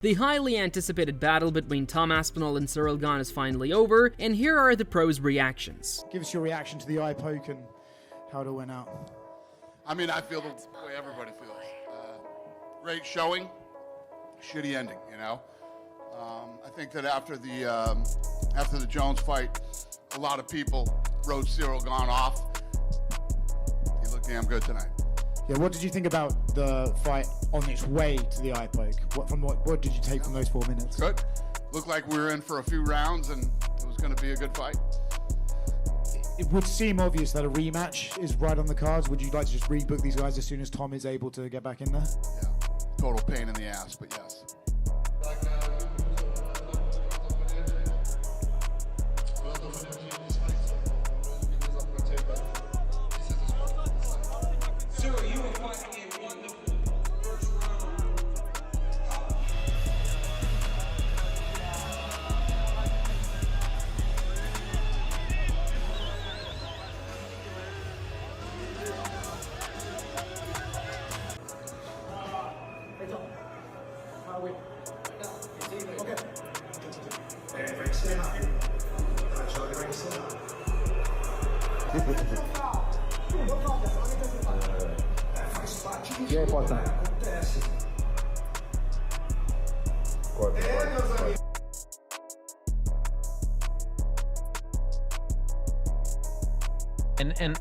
The highly anticipated battle between Tom Aspinall and Ciryl Gane is finally over, and here are the pros' reactions. Give us your reaction to the eye poke and how it went out. I mean, I feel the way everybody feels. Great showing, shitty ending, you know? I think that after the Jones fight, a lot of people wrote Ciryl Gane off. He looked damn good tonight. Yeah, what did you think about the fight on its way to the eye poke? What did you take from those 4 minutes? Good. Looked like we were in for a few rounds and it was going to be a good fight. It would seem obvious that a rematch is right on the cards. Would you like to just rebook these guys as soon as Tom is able to get back in there? Yeah, total pain in the ass, but yes.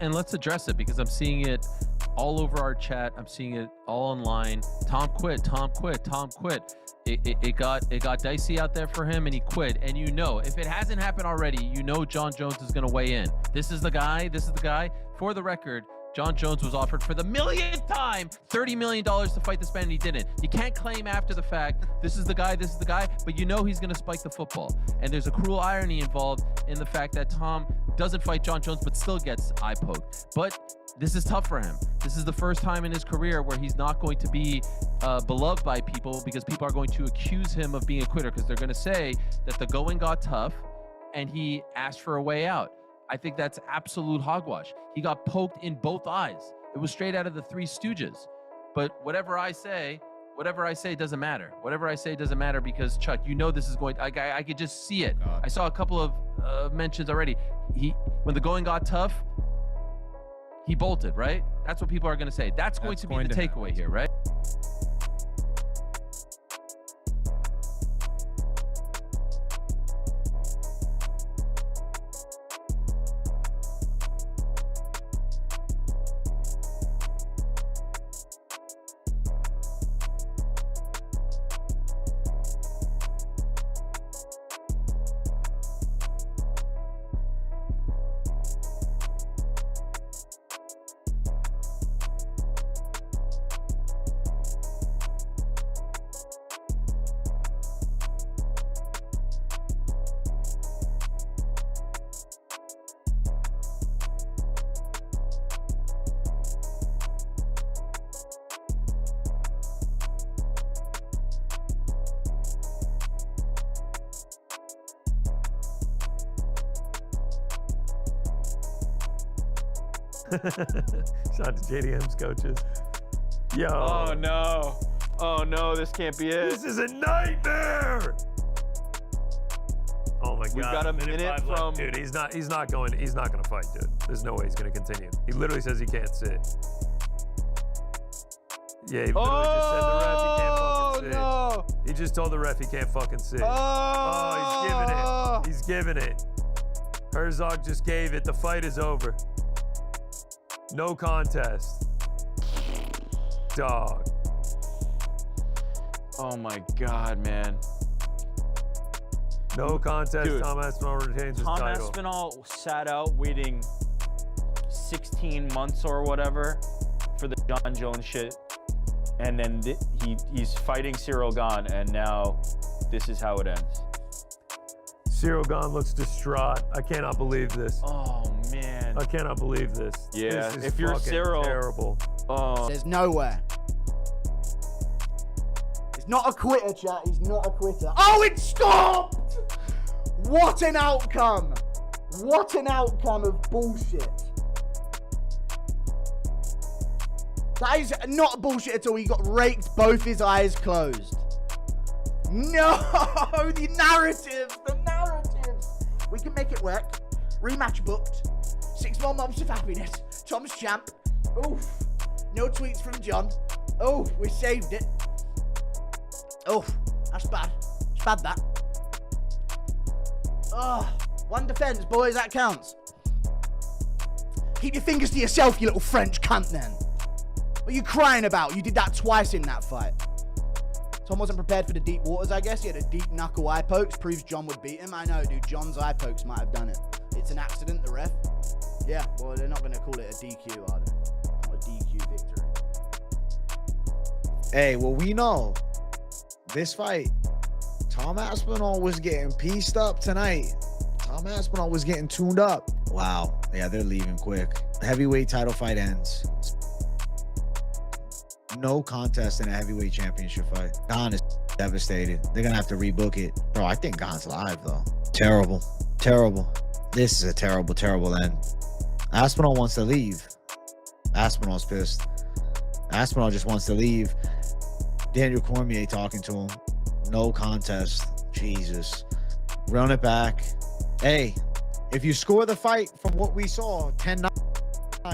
And let's address it, because I'm seeing it all over our chat. I'm seeing it all online. Tom quit. Tom quit. Tom quit. It got dicey out there for him, and he quit. And you know, if it hasn't happened already, you know Jon Jones is going to weigh in. This is the guy. This is the guy. For the record, Jon Jones was offered for the millionth time $30 million to fight this man, and he didn't. You can't claim after the fact, this is the guy, but you know he's going to spike the football. And there's a cruel irony involved in the fact that Tom doesn't fight Jon Jones, but still gets eye poked. But this is tough for him. This is the first time in his career where he's not going to be beloved by people, because people are going to accuse him of being a quitter, because they're going to say that the going got tough and he asked for a way out. I think that's absolute hogwash. He got poked in both eyes. It was straight out of the Three Stooges. But whatever I say doesn't matter. Whatever I say doesn't matter, because Chuck, you know this is going. I could just see it. I saw a couple of mentions already. When the going got tough, he bolted. Right? That's what people are going to say. That's going to be the takeaway here, right? Shout out to JDM's coaches. Yo. Oh no. Oh no, this can't be it. This is a nightmare. Oh my God. We've got a minute from... Dude, he's not gonna fight, dude. There's no way he's gonna continue. He literally says he can't sit. Yeah, he literally just said the ref he can't fucking sit. No. He just told the ref he can't fucking sit. Oh, he's giving it. He's giving it. Herzog just gave it. The fight is over. No contest. Dog. Oh my God, man. No contest. Dude, Tom Aspinall retains his title. Tom Aspinall sat out waiting 16 months or whatever for the Jon Jones shit. And then he's fighting Ciryl Gane, and now this is how it ends. Ciryl Gane looks distraught. I cannot believe this. Oh, man. I cannot believe this. Yeah, this is if you're Ciryl, terrible. There's nowhere. He's not a quitter, chat. He's not a quitter. Oh, it stopped! What an outcome! What an outcome of bullshit. That is not bullshit at all. He got raked, both his eyes closed. No, the narratives. We can make it work. Rematch booked. 6 more months of happiness. Tom's champ. Oof. No tweets from John. Oh, we saved it. Oh, that's bad. It's bad, that. Oh, 1 defense, boys. That counts. Keep your fingers to yourself, you little French cunt, then. What are you crying about? You did that twice in that fight. Tom wasn't prepared for the deep waters, I guess. He had a deep knuckle eye pokes. Proves John would beat him. I know, dude. John's eye pokes might have done it. It's an accident, the ref. Yeah, well, they're not going to call it a DQ, are they? Not a DQ victory. Hey, well, we know this fight, Tom Aspinall was getting pieced up tonight. Tom Aspinall was getting tuned up. Wow. Yeah, they're leaving quick. Heavyweight title fight ends. No contest in a heavyweight championship fight. Gane is devastated. They're going to have to rebook it. Bro, I think Gane's live, though. Terrible. Terrible. This is a terrible, terrible end. Aspinall wants to leave. Aspinall's pissed. Aspinall just wants to leave. Daniel Cormier talking to him. No contest. Jesus. Run it back. Hey, if you score the fight from what we saw, 10-9,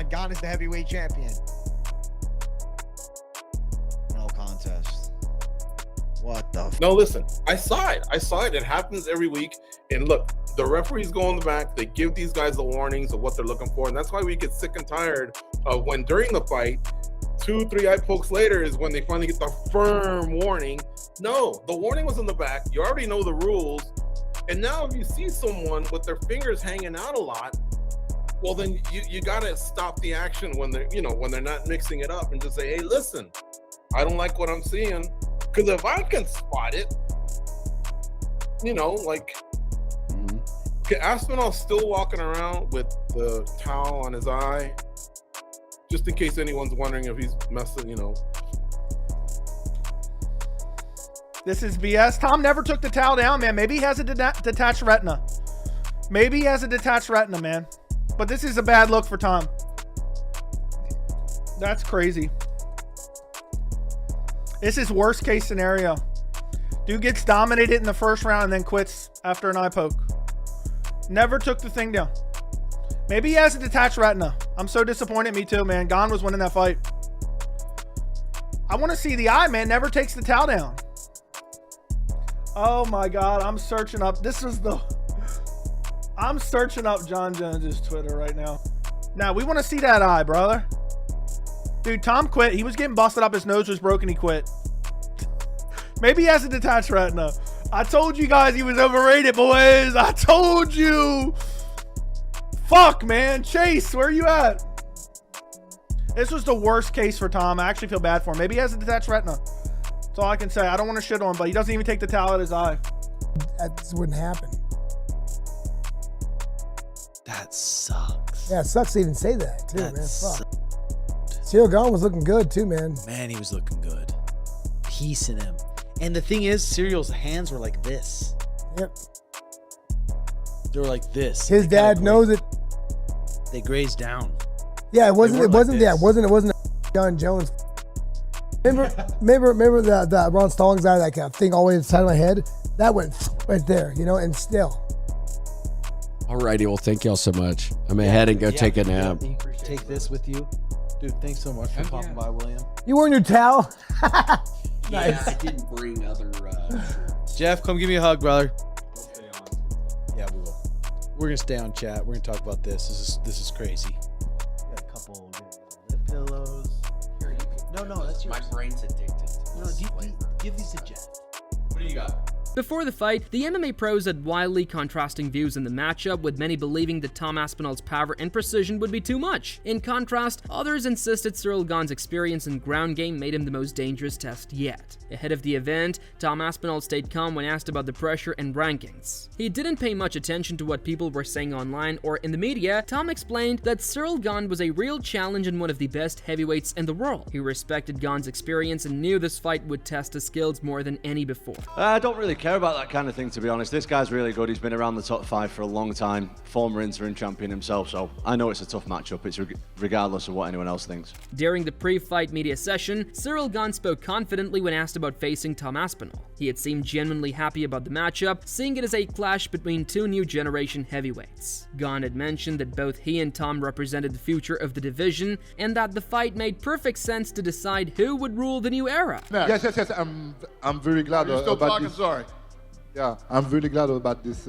Gane is the heavyweight champion. No contest. What the No, listen, I saw it. It happens every week. And look, the referees go in the back. They give these guys the warnings of what they're looking for. And that's why we get sick and tired of when during the fight, 2-3 eye pokes later is when they finally get the firm warning. No, the warning was in the back. You already know the rules. And now if you see someone with their fingers hanging out a lot, well, then you got to stop the action when they're, when they're not mixing it up and just say, hey, listen, I don't like what I'm seeing. Because if I can spot it, okay, Aspinall's still walking around with the towel on his eye, just in case anyone's wondering if he's messing, This is BS. Tom never took the towel down, man. Maybe he has a detached retina. Maybe he has a detached retina, man. But this is a bad look for Tom. That's crazy. This is worst case scenario. Dude gets dominated in the first round and then quits after an eye poke. Never took the thing down. Maybe he has a detached retina. I'm so disappointed. Me too, man. Gane was winning that fight. I want to see the eye, man. Never takes the towel down. Oh my God. I'm searching up. I'm searching up John Jones's Twitter right now. Now, we want to see that eye, brother. Dude, Tom quit. He was getting busted up. His nose was broken. He quit. Maybe he has a detached retina. I told you guys he was overrated, boys. I told you. Fuck, man. Chase, where are you at? This was the worst case for Tom. I actually feel bad for him. Maybe he has a detached retina. That's all I can say. I don't want to shit on him, but he doesn't even take the towel out of his eye. That just wouldn't happen. That sucks. Yeah, it sucks to even say that, too, That man. sucks. Fuck. Ciryl Gane was looking good, too, man. Man, he was looking good. Piecing him. And the thing is, Cyryl's hands were like this. Yep. They were like this. His dad knows it. They grazed down. Yeah, it wasn't a John Jones. Remember the Ron Stallings eye, that thing all the way to the side of my head? That went right there, and still. Alrighty, well, thank y'all so much. I'm ahead and go take a nap. Take this with you. Dude, thanks so much for popping by, William. You wearing your towel? Nice. Yeah, I didn't bring other Jeff, come give me a hug, brother. We'll stay on. Yeah, we will. We're gonna stay on chat. We're gonna talk about this. This is crazy. Got a couple lip pillows. Here, no, that's yours. My brain's addicted. No, give these to Jeff. What do you got? Before the fight, the MMA pros had wildly contrasting views in the matchup, with many believing that Tom Aspinall's power and precision would be too much. In contrast, others insisted Ciryl Gane's experience in ground game made him the most dangerous test yet. Ahead of the event, Tom Aspinall stayed calm when asked about the pressure and rankings. He didn't pay much attention to what people were saying online or in the media. Tom explained that Ciryl Gane was a real challenge and one of the best heavyweights in the world. He respected Gane's experience and knew this fight would test his skills more than any before. I don't really care care about that kind of thing, to be honest. This guy's really good. He's been around the top 5 for a long time, former interim champion himself, so I know it's a tough matchup. It's regardless of what anyone else thinks. During the pre-fight media session, Ciryl Gane spoke confidently when asked about facing Tom Aspinall. He had seemed genuinely happy about the matchup, seeing it as a clash between two new generation heavyweights. Gane had mentioned that both he and Tom represented the future of the division, and that the fight made perfect sense to decide who would rule the new era. Yes. I'm very glad about this. Sorry. Yeah, I'm really glad about this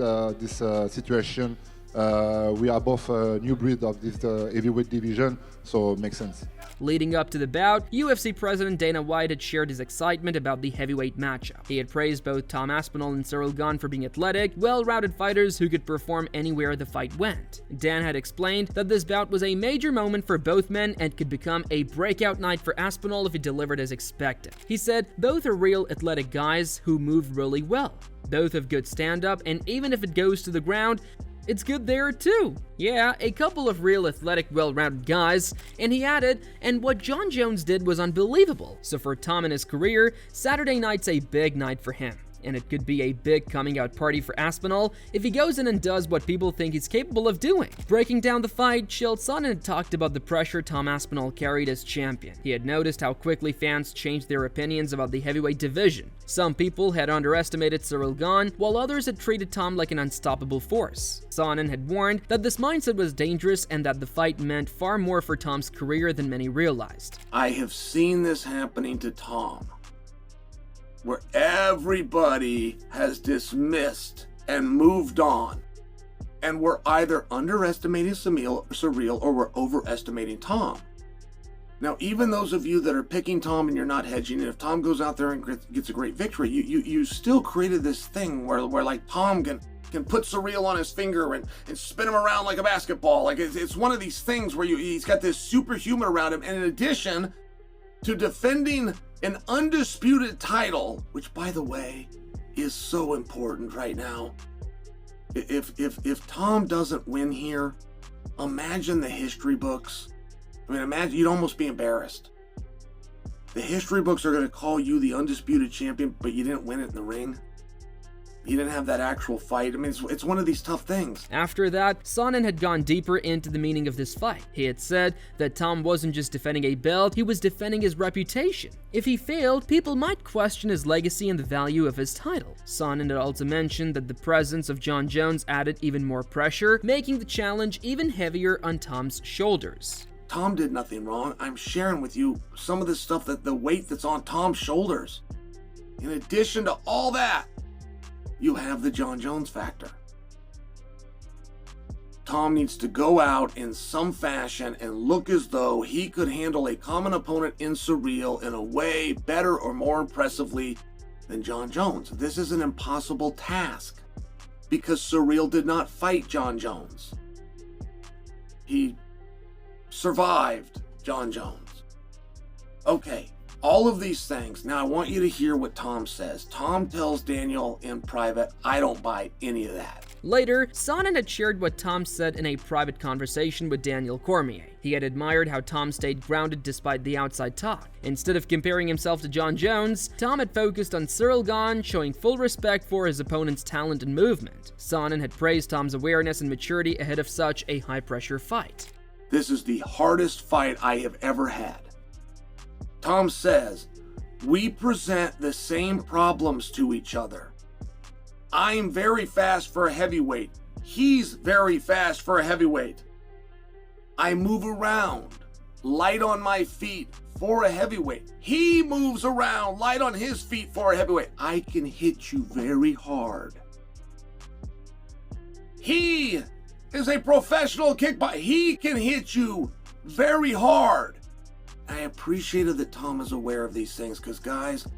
situation. We are both a new breed of this heavyweight division, so it makes sense. Leading up to the bout, UFC President Dana White had shared his excitement about the heavyweight matchup. He had praised both Tom Aspinall and Ciryl Gane for being athletic, well-rounded fighters who could perform anywhere the fight went. Dan had explained that this bout was a major moment for both men and could become a breakout night for Aspinall if he delivered as expected. He said, both are real athletic guys who move really well. Both have good stand-up, and even if it goes to the ground, it's good there too. Yeah, a couple of real athletic, well-rounded guys. And he added, and what Jon Jones did was unbelievable. So for Tom and his career, Saturday night's a big night for him. And it could be a big coming out party for Aspinall if he goes in and does what people think he's capable of doing. Breaking down the fight, Chael Sonnen had talked about the pressure Tom Aspinall carried as champion. He had noticed how quickly fans changed their opinions about the heavyweight division. Some people had underestimated Ciryl Gane, while others had treated Tom like an unstoppable force. Sonnen had warned that this mindset was dangerous and that the fight meant far more for Tom's career than many realized. I have seen this happening to Tom, where everybody has dismissed and moved on, and we're either underestimating Ciryl or we're overestimating Tom. Now, even those of you that are picking Tom and you're not hedging, and if Tom goes out there and gets a great victory, you still created this thing where like Tom can put Ciryl on his finger and spin him around like a basketball. Like it's one of these things where he's got this superhuman around him, and in addition to defending an undisputed title, which by the way is so important right now. If Tom doesn't win here, imagine the history books. I mean, imagine, you'd almost be embarrassed. The history books are going to call you the undisputed champion, but you didn't win it in the ring. You didn't have that actual fight. I mean, it's one of these tough things. After that, Sonnen had gone deeper into the meaning of this fight. He had said that Tom wasn't just defending a belt, he was defending his reputation. If he failed, people might question his legacy and the value of his title. Sonnen had also mentioned that the presence of Jon Jones added even more pressure, making the challenge even heavier on Tom's shoulders. Tom did nothing wrong. I'm sharing with you some of the stuff, that the weight that's on Tom's shoulders. In addition to all that, you have the Jon Jones factor. Tom needs to go out in some fashion and look as though he could handle a common opponent in Ciryl in a way better or more impressively than Jon Jones. This is an impossible task because Ciryl did not fight Jon Jones. He survived Jon Jones. Okay, all of these things. Now I want you to hear what Tom says. Tom tells Daniel in private, I don't buy any of that. Later, Sonnen had shared what Tom said in a private conversation with Daniel Cormier. He had admired how Tom stayed grounded despite the outside talk. Instead of comparing himself to Jon Jones, Tom had focused on Ciryl Gane, showing full respect for his opponent's talent and movement. Sonnen had praised Tom's awareness and maturity ahead of such a high-pressure fight. This is the hardest fight I have ever had. Tom says, we present the same problems to each other. I'm very fast for a heavyweight. He's very fast for a heavyweight. I move around, light on my feet for a heavyweight. He moves around, light on his feet for a heavyweight. I can hit you very hard. He is a professional kickboxer. He can hit you very hard. I appreciated that Tom is aware of these things because, guys,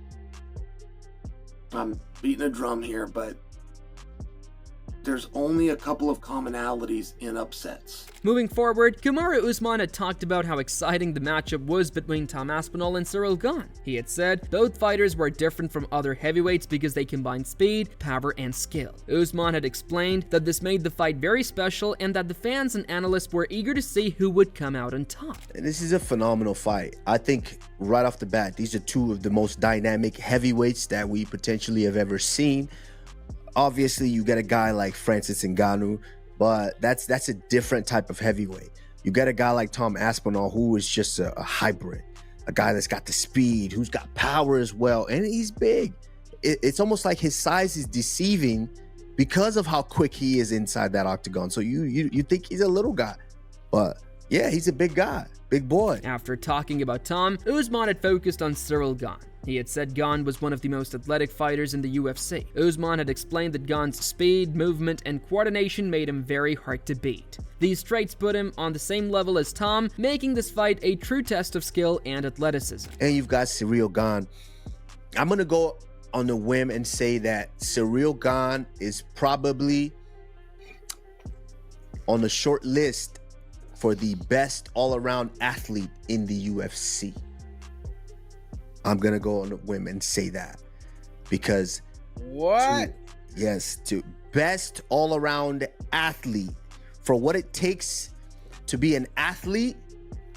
I'm beating a drum here, but there's only a couple of commonalities in upsets. Moving forward, Kamaru Usman had talked about how exciting the matchup was between Tom Aspinall and Ciryl Gane. He had said both fighters were different from other heavyweights because they combined speed, power, and skill. Usman had explained that this made the fight very special and that the fans and analysts were eager to see who would come out on top. This is a phenomenal fight. I think right off the bat, these are two of the most dynamic heavyweights that we potentially have ever seen. obviously you get a guy like Francis Ngannou, but that's a different type of heavyweight. You get a guy like Tom Aspinall, who is just a hybrid, a guy that's got the speed, who's got power as well, and he's big. It's almost like his size is deceiving because of how quick he is inside that octagon. So you think he's a little guy, but yeah, he's a big guy, big boy. After talking about Tom, Usman had focused on Ciryl Gane. He had said Gane was one of the most athletic fighters in the UFC. Usman had explained that Gane's speed, movement, and coordination made him very hard to beat. These traits put him on the same level as Tom, making this fight a true test of skill and athleticism. And you've got Ciryl Gane. I'm gonna go on the whim and say that Ciryl Gane is probably on the short list for the best all-around athlete in the UFC. I'm gonna go on a whim and say that because to best all-around athlete for what it takes to be an athlete.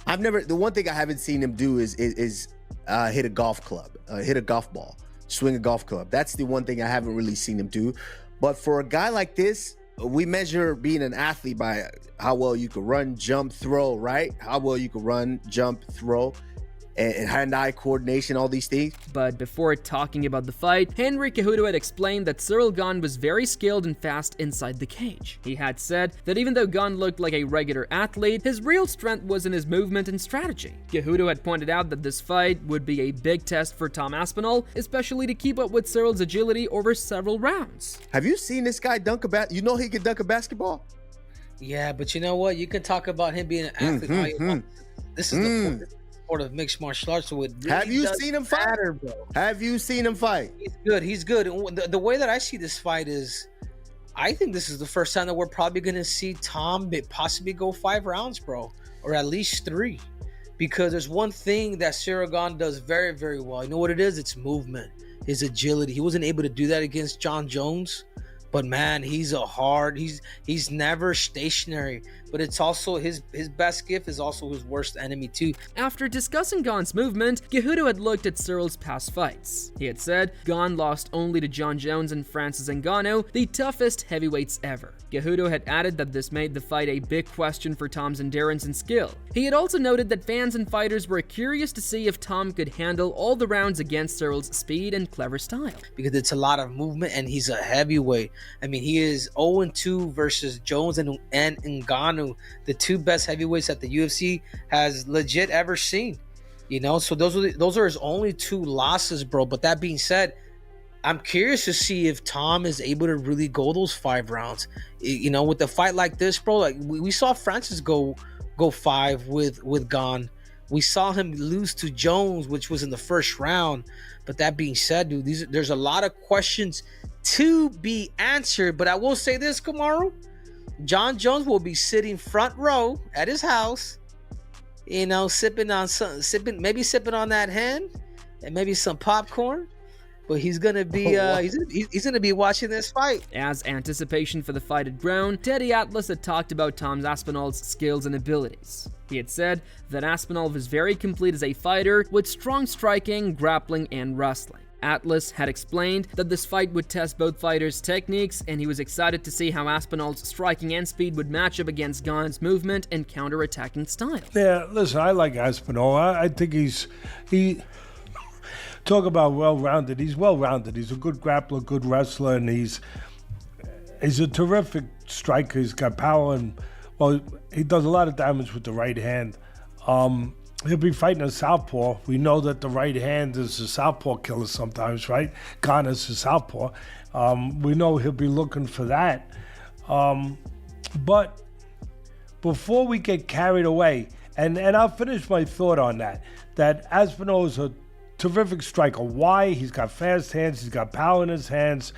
The one thing I haven't seen him do is hit a golf club, hit a golf ball, swing a golf club. That's the one thing I haven't really seen him do. But for a guy like this, we measure being an athlete by how well you can run, jump, throw, right? How well you can run, jump, throw, and hand-eye coordination, all these things. But before talking about the fight, Henry Cejudo had explained that Ciryl Gane was very skilled and fast inside the cage. He had said that even though Gane looked like a regular athlete, his real strength was in his movement and strategy. Cejudo had pointed out that this fight would be a big test for Tom Aspinall, especially to keep up with Cyryl's agility over several rounds. Have you seen this guy dunk a you know he can dunk a basketball? Yeah, but you know what? You can talk about him being an athlete all you want. This is the sport of mixed martial arts, so it really Have you seen him fight? bro. Have you seen him fight? He's good. The way that I see this fight is, I think this is the first time that we're probably going to see Tom possibly go 5 rounds, bro, or at least 3. Because there's one thing that Ciryl Gane does very, very well. You know what it is? It's movement, his agility. He wasn't able to do that against Jon Jones. But man, he's never stationary. But it's also his best gift is also his worst enemy too. After discussing Gane's movement, Cejudo had looked at Cyryl's past fights. He had said Gane lost only to Jon Jones and Francis Ngannou, the toughest heavyweights ever. Cejudo had added that this made the fight a big question for Tom's endurance and skill. He had also noted that fans and fighters were curious to see if Tom could handle all the rounds against Cyryl's speed and clever style. Because it's a lot of movement and he's a heavyweight. I mean, he is 0-2 versus Jones and Ngannou, the 2 best heavyweights that the UFC has legit ever seen. You know, so those are his only 2 losses, bro. But that being said, I'm curious to see if Tom is able to really go those 5 rounds. You know, with a fight like this, bro, like we saw Francis go 5 with Gane. We saw him lose to Jones, which was in the first round. But that being said, dude, there's a lot of questions to be answered. But I will say this, Kamaru, Jon Jones will be sitting front row at his house, you know, sipping on that hen and maybe some popcorn. But he's gonna be he's gonna be watching this fight. As anticipation for the fight had grown, Teddy Atlas had talked about Tom Aspinall's skills and abilities. He had said that Aspinall was very complete as a fighter with strong striking, grappling, and wrestling. Atlas had explained that this fight would test both fighters' techniques, and he was excited to see how Aspinall's striking and speed would match up against Gane's movement and counter-attacking style. Yeah, listen, I like Aspinall. I think he talk about well-rounded. He's well-rounded. He's a good grappler, good wrestler, and he's a terrific striker. He's got power, and he does a lot of damage with the right hand. He'll be fighting a southpaw. We know that the right hand is a southpaw killer sometimes, right? Gane is a southpaw. We know he'll be looking for that. But before we get carried away, and I'll finish my thought on that Aspinall is a terrific striker. Why? He's got fast hands. He's got power in his hands.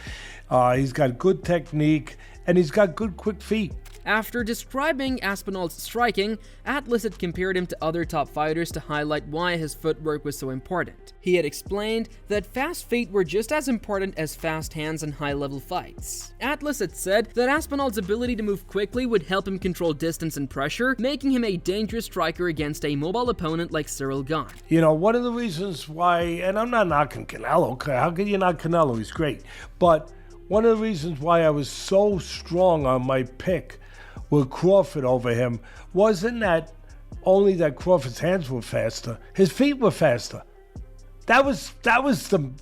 He's got good technique, and he's got good, quick feet. After describing Aspinall's striking, Atlas had compared him to other top fighters to highlight why his footwork was so important. He had explained that fast feet were just as important as fast hands in high-level fights. Atlas had said that Aspinall's ability to move quickly would help him control distance and pressure, making him a dangerous striker against a mobile opponent like Ciryl Gane. You know, one of the reasons why, and I'm not knocking Canelo, how can you knock Canelo? He's great. But one of the reasons why I was so strong on my pick with Crawford over him wasn't that only that Crawford's hands were faster, his feet were faster. That was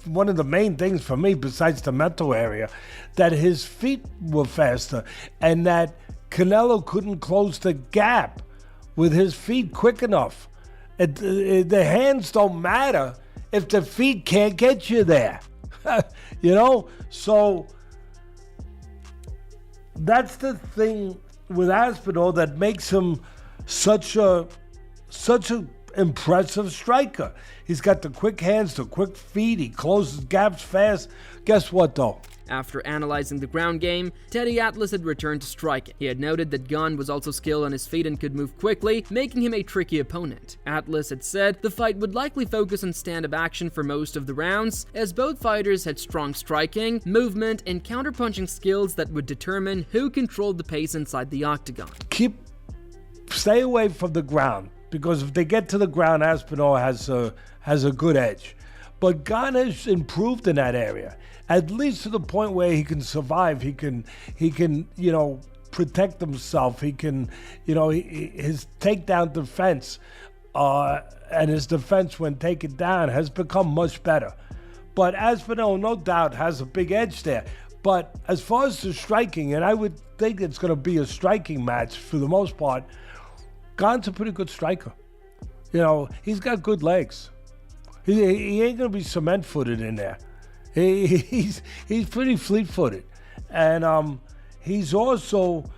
one of the main things for me, besides the mental area, that his feet were faster and that Canelo couldn't close the gap with his feet quick enough. The hands don't matter if the feet can't get you there. You know? So that's the thing with Aspinall that makes him such a impressive striker. He's got the quick hands, the quick feet, he closes gaps fast. Guess what though? After analyzing the ground game, Teddy Atlas had returned to striking. He had noted that Gane was also skilled on his feet and could move quickly, making him a tricky opponent. Atlas had said the fight would likely focus on stand-up action for most of the rounds, as both fighters had strong striking, movement, and counterpunching skills that would determine who controlled the pace inside the octagon. Stay away from the ground, because if they get to the ground, Aspinall has a good edge. But Gane has improved in that area, at least to the point where he can survive. He can protect himself. He can, his takedown defense and his defense when taken down has become much better. But Aspinall, no doubt, has a big edge there. But as far as the striking, and I would think it's going to be a striking match for the most part, Gane's a pretty good striker. He's got good legs. He ain't going to be cement-footed in there. He's pretty fleet-footed. And he's also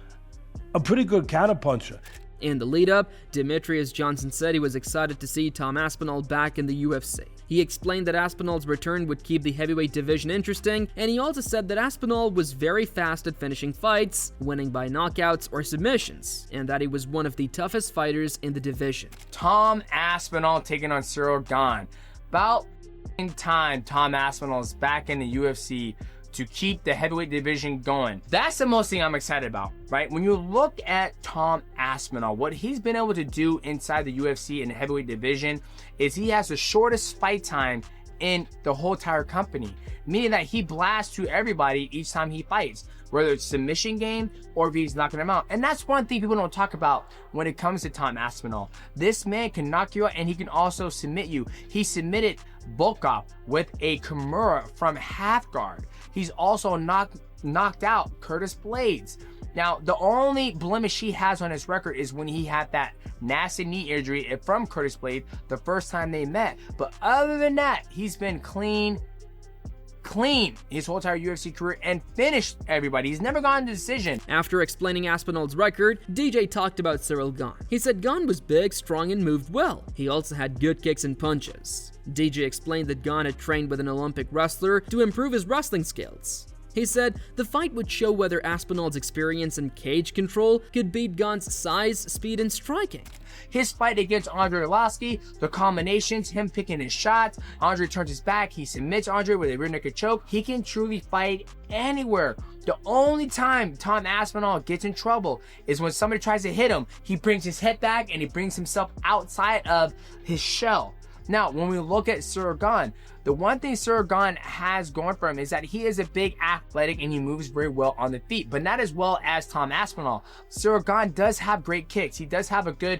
a pretty good counterpuncher. In the lead-up, Demetrious Johnson said he was excited to see Tom Aspinall back in the UFC. He explained that Aspinall's return would keep the heavyweight division interesting, and he also said that Aspinall was very fast at finishing fights, winning by knockouts or submissions, and that he was one of the toughest fighters in the division. Tom Aspinall taking on Ciryl Gane. About time Tom Aspinall is back in the UFC to keep the heavyweight division going. That's the most thing I'm excited about, right? When you look at Tom Aspinall, what he's been able to do inside the UFC in the heavyweight division is he has the shortest fight time in the whole entire company, meaning that he blasts through everybody each time he fights, whether it's submission game or if he's knocking them out. And that's one thing people don't talk about when it comes to Tom Aspinall. This man can knock you out and he can also submit you. He submitted Volkov with a Kimura from half guard. He's also knocked out Curtis Blades. Now, the only blemish he has on his record is when he had that nasty knee injury from Curtis Blades the first time they met. But other than that, he's been clean his whole entire UFC career and finished everybody. He's never gotten a decision. After explaining Aspinall's record, DJ talked about Ciryl Gane. He said Gane was big, strong, and moved well. He also had good kicks and punches. DJ explained that Gane had trained with an Olympic wrestler to improve his wrestling skills. He said the fight would show whether Aspinall's experience in cage control could beat Gane's size, speed, and striking. His fight against Andre Arlovski, the combinations, him picking his shots, Andre turns his back, he submits Andre with a rear naked choke. He can truly fight anywhere. The only time Tom Aspinall gets in trouble is when somebody tries to hit him. He brings his head back and he brings himself outside of his shell. Now, when we look at Ciryl Gane, the one thing Ciryl Gane has going for him is that he is a big athletic and he moves very well on the feet, but not as well as Tom Aspinall. Ciryl Gane does have great kicks. He does have a good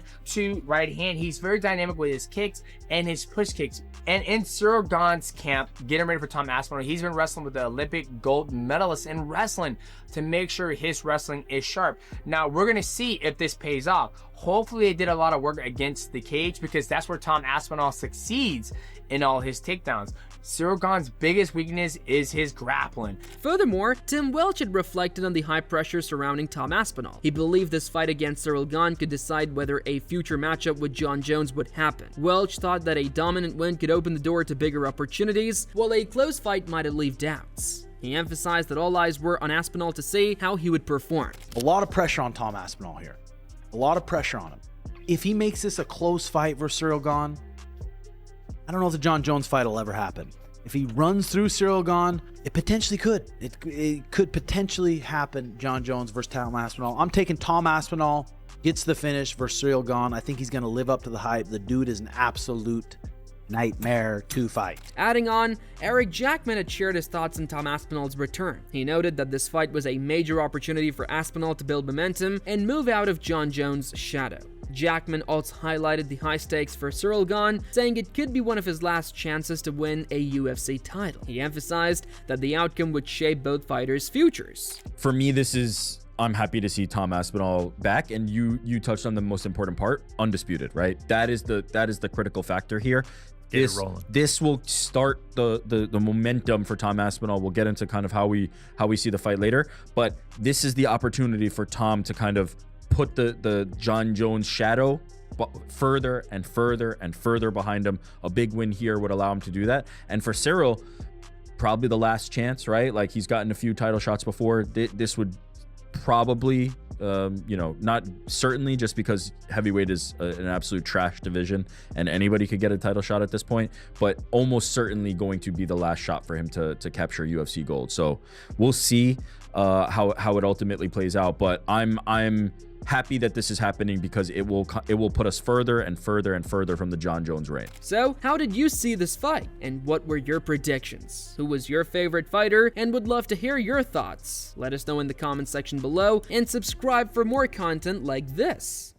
right hand. He's very dynamic with his kicks and his push kicks. And in Ciryl Gane's camp, getting ready for Tom Aspinall, he's been wrestling with the Olympic gold medalist in wrestling to make sure his wrestling is sharp. Now, we're going to see if this pays off. Hopefully, they did a lot of work against the cage because that's where Tom Aspinall succeeds in all his takedowns. Ciryl Gane's biggest weakness is his grappling. Furthermore, Tim Welch had reflected on the high pressure surrounding Tom Aspinall. He believed this fight against Ciryl Gane could decide whether a future matchup with Jon Jones would happen. Welch thought that a dominant win could open the door to bigger opportunities, while a close fight might have left doubts. He emphasized that all eyes were on Aspinall to see how he would perform. A lot of pressure on Tom Aspinall here. A lot of pressure on him. If he makes this a close fight versus Ciryl Gane, I don't know if the Jon Jones fight will ever happen. If he runs through Ciryl Gane, it potentially could. It could potentially happen, Jon Jones versus Tom Aspinall. I'm taking Tom Aspinall, gets the finish versus Ciryl Gane. I think he's going to live up to the hype. The dude is an absolute nightmare to fight. Adding on, Eric Jackman had shared his thoughts on Tom Aspinall's return. He noted that this fight was a major opportunity for Aspinall to build momentum and move out of Jon Jones' shadow. Jackman also highlighted the high stakes for Ciryl Gane, saying it could be one of his last chances to win a UFC title. He emphasized that the outcome would shape both fighters' futures. For me, I'm happy to see Tom Aspinall back, and you touched on the most important part, undisputed, right? That is the critical factor here. This will start the momentum for Tom Aspinall. We'll get into kind of how we see the fight later, but this is the opportunity for Tom to kind of put the Jon Jones shadow further and further and further behind him. A big win here would allow him to do that. And for Ciryl, probably the last chance, right? Like, he's gotten a few title shots before. This would probably, not certainly, just because heavyweight is an absolute trash division and anybody could get a title shot at this point, but almost certainly going to be the last shot for him to capture UFC gold. So we'll see how it ultimately plays out, but I'm happy that this is happening because it will put us further and further and further from the Jon Jones reign. So, how did you see this fight, and what were your predictions? Who was your favorite fighter, and would love to hear your thoughts. Let us know in the comment section below, and subscribe for more content like this.